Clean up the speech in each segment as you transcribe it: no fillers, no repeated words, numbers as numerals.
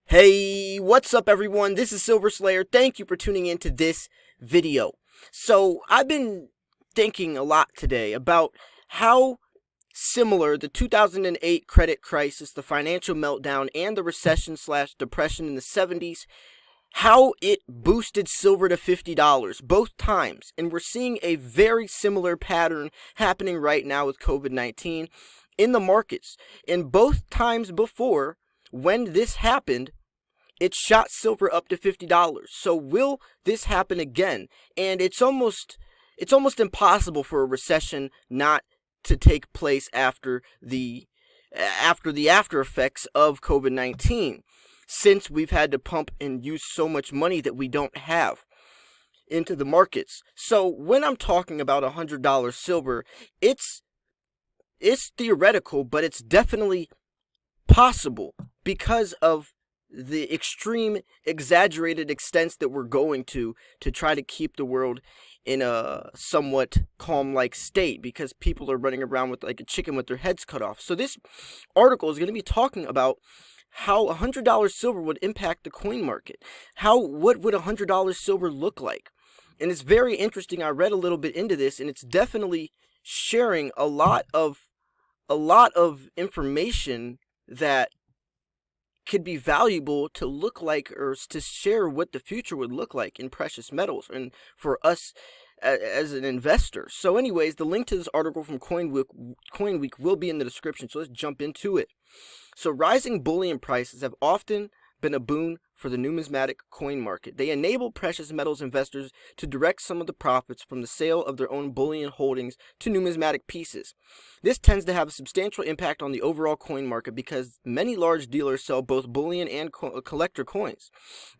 Hey, what's up everyone? This is Silver Slayer. Thank you for tuning into this video. So, I've been thinking a lot today about how similar the 2008 credit crisis, the financial meltdown, and the recession/depression in the 70s, how it boosted silver to $50 both times. And we're seeing a very similar pattern happening right now with COVID-19 in the markets. And both times before, when this happened, it shot silver up to $50. So will this happen again? And it's almost impossible for a recession not to take place after the after effects of COVID-19, since we've had to pump and use so much money that we don't have into the markets. So when I'm talking about $100 silver, it's theoretical, but it's definitely possible because of the extreme exaggerated extents that we're going to try to keep the world in a somewhat calm-like state, because people are running around with like a chicken with their heads cut off. So this article is going to be talking about how $100 silver would impact the coin market. What would $100 silver look like? And it's very interesting. I read a little bit into this, and it's definitely sharing a lot of information that could be valuable to look like, or to share what the future would look like in precious metals and for us as an investor. So anyways, the link to this article from Coin Week will be in the description, so let's jump into it. So rising bullion prices have often been a boon for the numismatic coin market. They enable precious metals investors to direct some of the profits from the sale of their own bullion holdings to numismatic pieces. This tends to have a substantial impact on the overall coin market because many large dealers sell both bullion and collector coins.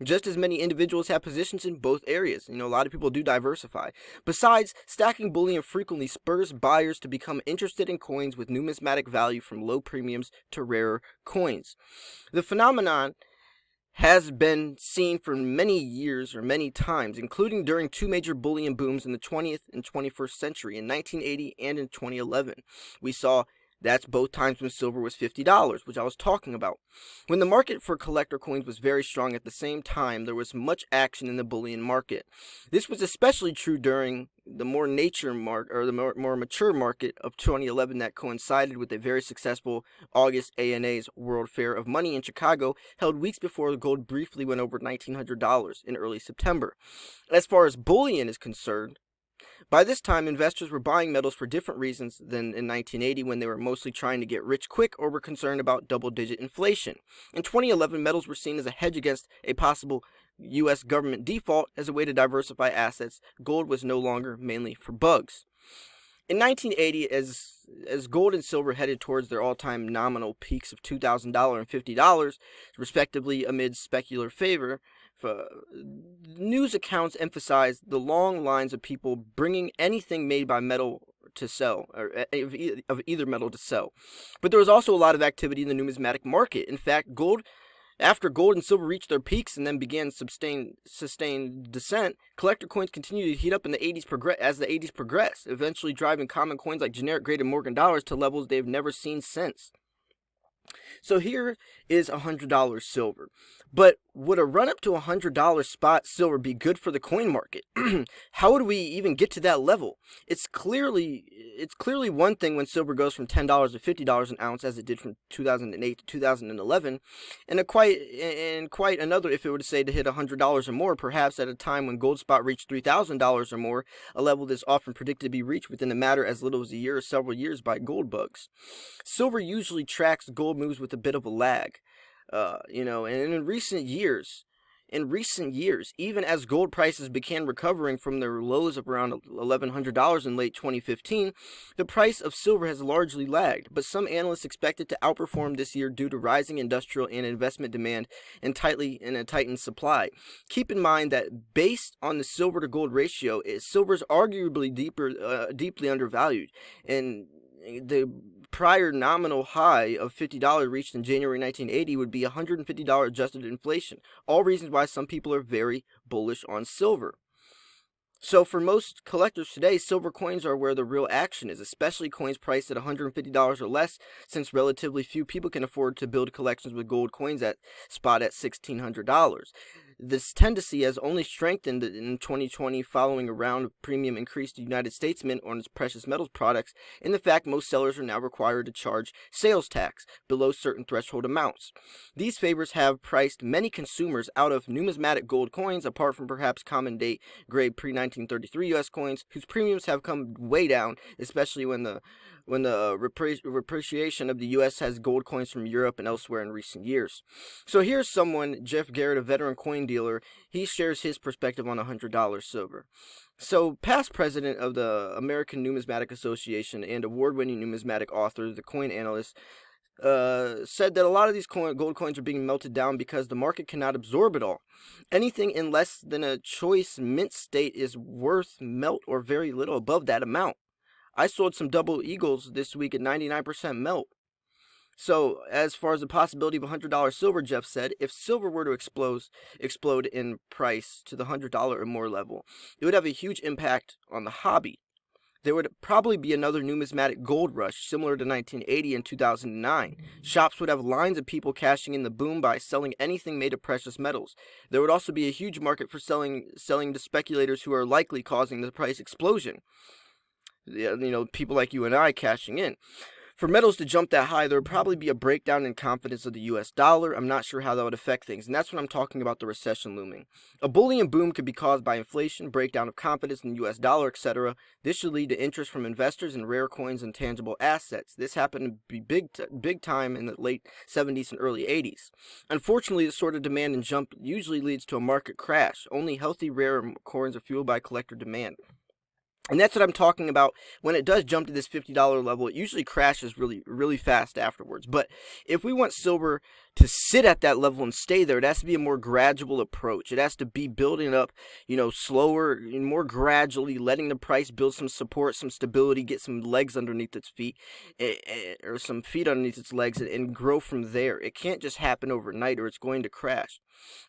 Just as many individuals have positions in both areas. A lot of people do diversify. Besides, stacking bullion frequently spurs buyers to become interested in coins with numismatic value, from low premiums to rarer coins. The phenomenon has been seen for many years, or many times, including during two major bullion booms in the 20th and 21st century, in 1980 and in 2011. We saw that's both times when silver was $50, which I was talking about. When the market for collector coins was very strong at the same time, there was much action in the bullion market. This was especially true during the more more mature market of 2011 that coincided with a very successful August ANA's World Fair of Money in Chicago, held weeks before gold briefly went over $1,900 in early September. As far as bullion is concerned, by this time, investors were buying metals for different reasons than in 1980, when they were mostly trying to get rich quick or were concerned about double-digit inflation. In 2011, metals were seen as a hedge against a possible U.S. government default. As a way to diversify assets, gold was no longer mainly for bugs. In 1980, as gold and silver headed towards their all-time nominal peaks of $2,000 and $50, respectively, amid specular favor, news accounts emphasized the long lines of people bringing anything made by metal to sell, or of either metal to sell. But there was also a lot of activity in the numismatic market. In fact, after gold and silver reached their peaks and then began sustained descent, collector coins continued to heat up in the 80s as the 80s progressed, eventually driving common coins like generic grade and Morgan dollars to levels they've never seen since. So here is $100 silver. But would a run up to $100 spot silver be good for the coin market? How would we even get to that level? It's clearly one thing when silver goes from $10 to $50 an ounce, as it did from 2008 to 2011, and quite another if it were to say to hit $100 or more, perhaps at a time when gold spot reached $3,000 or more, a level that's often predicted to be reached within a matter as little as a year or several years by gold bugs. Silver usually tracks gold moves with a bit of a lag. And in recent years, even as gold prices began recovering from their lows of around $1,100 in late 2015, the price of silver has largely lagged, but some analysts expect it to outperform this year due to rising industrial and investment demand and a tightened supply. Keep in mind that based on the silver to gold ratio, silver is arguably deeply undervalued, and the prior nominal high of $50 reached in January 1980 would be $150 adjusted inflation. All reasons why some people are very bullish on silver. So for most collectors today, silver coins are where the real action is, especially coins priced at $150 or less, since relatively few people can afford to build collections with gold coins at spot at $1,600. This tendency has only strengthened in 2020 following a round of premium increased United States Mint on its precious metals products, and the fact most sellers are now required to charge sales tax below certain threshold amounts. These favors have priced many consumers out of numismatic gold coins, apart from perhaps common date grade pre-1933 U.S. coins, whose premiums have come way down, especially when the repatriation of the U.S. has gold coins from Europe and elsewhere in recent years. So here's someone, Jeff Garrett, a veteran coin dealer. He shares his perspective on $100 silver. So, past president of the American Numismatic Association and award-winning numismatic author, the coin analyst, said that a lot of these gold coins are being melted down because the market cannot absorb it all. Anything in less than a choice mint state is worth melt or very little above that amount. I sold some double eagles this week at 99% melt. So, as far as the possibility of $100 silver, Jeff said, if silver were to explode in price to the $100 or more level, it would have a huge impact on the hobby. There would probably be another numismatic gold rush similar to 1980 and 2009. Shops would have lines of people cashing in the boom by selling anything made of precious metals. There would also be a huge market for selling to speculators who are likely causing the price explosion. People like you and I cashing in. For metals to jump that high, there would probably be a breakdown in confidence of the US dollar. I'm not sure how that would affect things, and that's when I'm talking about the recession looming. A bullion boom could be caused by inflation, breakdown of confidence in the US dollar, etc. This should lead to interest from investors in rare coins and tangible assets. This happened to be big time in the late 70s and early 80s. Unfortunately, this sort of demand and jump usually leads to a market crash. Only healthy rare coins are fueled by collector demand. And that's what I'm talking about. When it does jump to this $50 level, it usually crashes really, really fast afterwards. But if we want silver to sit at that level and stay there, it has to be a more gradual approach. It has to be building up, slower and more gradually, letting the price build some support, some stability, get some legs underneath its feet, or some feet underneath its legs, and grow from there. It can't just happen overnight, or it's going to crash.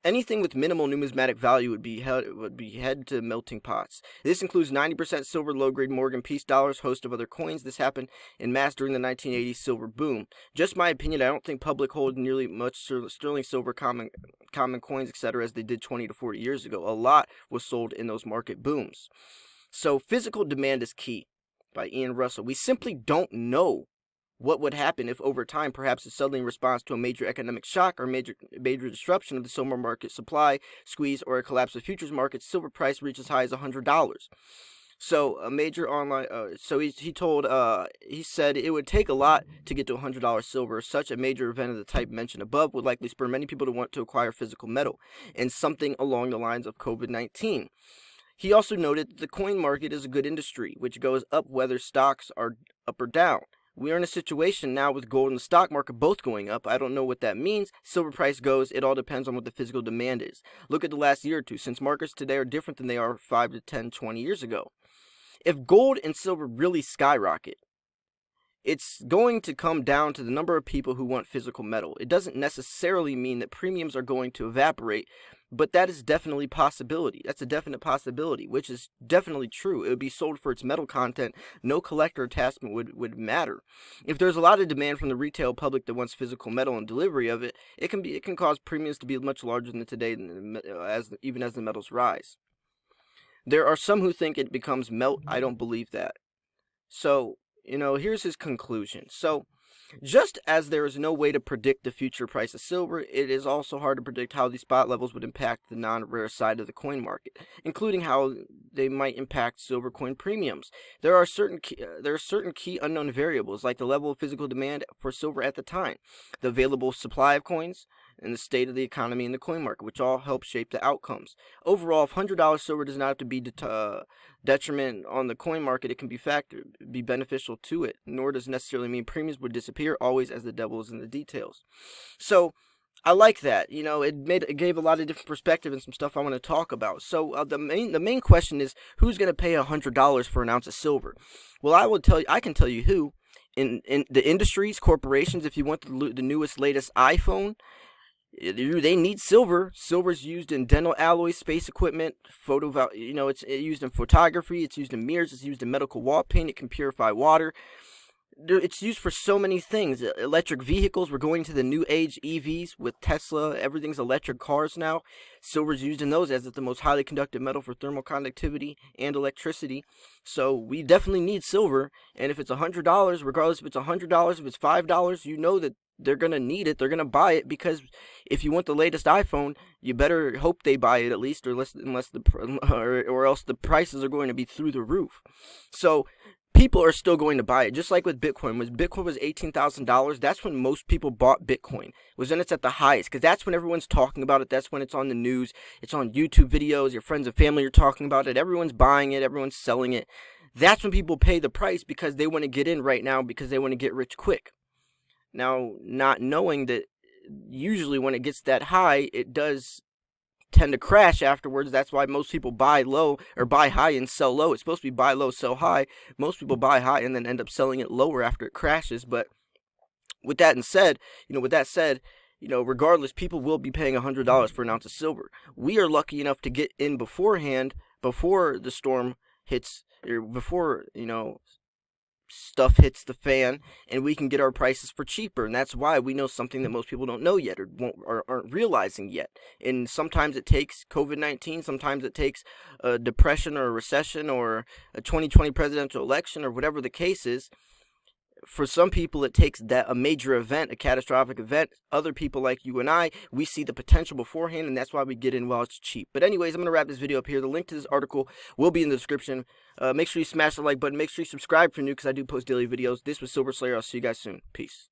Anything with minimal numismatic value would be head to melting pots. This includes 90% silver low-grade Morgan Peace dollars, host of other coins. This happened in mass during the 1980s silver boom. Just my opinion, I don't think public hold nearly much sterling silver, common coins, etc. as they did 20 to 40 years ago. A lot was sold in those market booms. So physical demand is key, by Ian Russell. We simply don't know what would happen if over time, perhaps a sudden response to a major economic shock or major disruption of the silver market supply squeeze or a collapse of futures markets, silver price reaches as high as $100. So a major online, he said it would take a lot to get to $100 silver. Such a major event of the type mentioned above would likely spur many people to want to acquire physical metal, and something along the lines of COVID-19. He also noted that the coin market is a good industry, which goes up whether stocks are up or down. We are in a situation now with gold and the stock market both going up. I don't know what that means. Silver price goes. It all depends on what the physical demand is. Look at the last year or two, since markets today are different than they are 5 to 10, 20 years ago. If gold and silver really skyrocket, it's going to come down to the number of people who want physical metal. It doesn't necessarily mean that premiums are going to evaporate, but that is definitely a possibility. That's a definite possibility, which is definitely true. It would be sold for its metal content. No collector attachment would matter. If there's a lot of demand from the retail public that wants physical metal and delivery of it, it can cause premiums to be much larger than today, even as the metals rise. There are some who think it becomes melt. I don't believe that. So, here's his conclusion. So, just as there is no way to predict the future price of silver, it is also hard to predict how these spot levels would impact the non-rare side of the coin market, including how they might impact silver coin premiums. There are certain key unknown variables, like the level of physical demand for silver at the time, the available supply of coins, and the state of the economy and the coin market, which all help shape the outcomes. Overall, if $100 silver does not have to be detriment on the coin market, it can be beneficial to it, nor does it necessarily mean premiums would disappear, always as the devil is in the details. So, I like that. It gave a lot of different perspective and some stuff I want to talk about. So the main question is, who's going to pay $100 for an ounce of silver? Well, I can tell you who. In the industries, corporations. If you want the newest, latest iPhone, They need silver. Silver's used in dental alloys, space equipment, it's used in photography, it's used in mirrors, it's used in medical wall paint, it can purify water. It's used for so many things. Electric vehicles, we're going to the new age EVs with Tesla. Everything's electric cars now. Silver's used in those as it's the most highly conductive metal for thermal conductivity and electricity. So we definitely need silver. And if it's $100, regardless if it's $100, if it's $5, you know that they're going to need it. They're going to buy it, because if you want the latest iPhone, you better hope they buy it at least, or else the prices are going to be through the roof. So people are still going to buy it, just like with Bitcoin. When Bitcoin was $18,000, that's when most people bought Bitcoin. Was when it's at the highest, because that's when everyone's talking about it. That's when it's on the news. It's on YouTube videos. Your friends and family are talking about it. Everyone's buying it. Everyone's selling it. That's when people pay the price, because they want to get in right now, because they want to get rich quick. Now, not knowing that usually when it gets that high, it does tend to crash afterwards. That's why most people buy low, or buy high and sell low. It's supposed to be buy low, sell high. Most people buy high and then end up selling it lower after it crashes. But with that said, regardless, people will be paying $100 for an ounce of silver. We are lucky enough to get in beforehand, before the storm hits, or before, stuff hits the fan, and we can get our prices for cheaper. And that's why we know something that most people don't know yet, or aren't realizing yet. And sometimes it takes COVID-19, sometimes it takes a depression or a recession or a 2020 presidential election, or whatever the case is. For some people, it takes a major event, a catastrophic event. Other people like you and I, we see the potential beforehand, and that's why we get in while it's cheap. But anyways, I'm going to wrap this video up here. The link to this article will be in the description. Make sure you smash the like button. Make sure you subscribe if you're new, because I do post daily videos. This was Silver Slayer. I'll see you guys soon. Peace.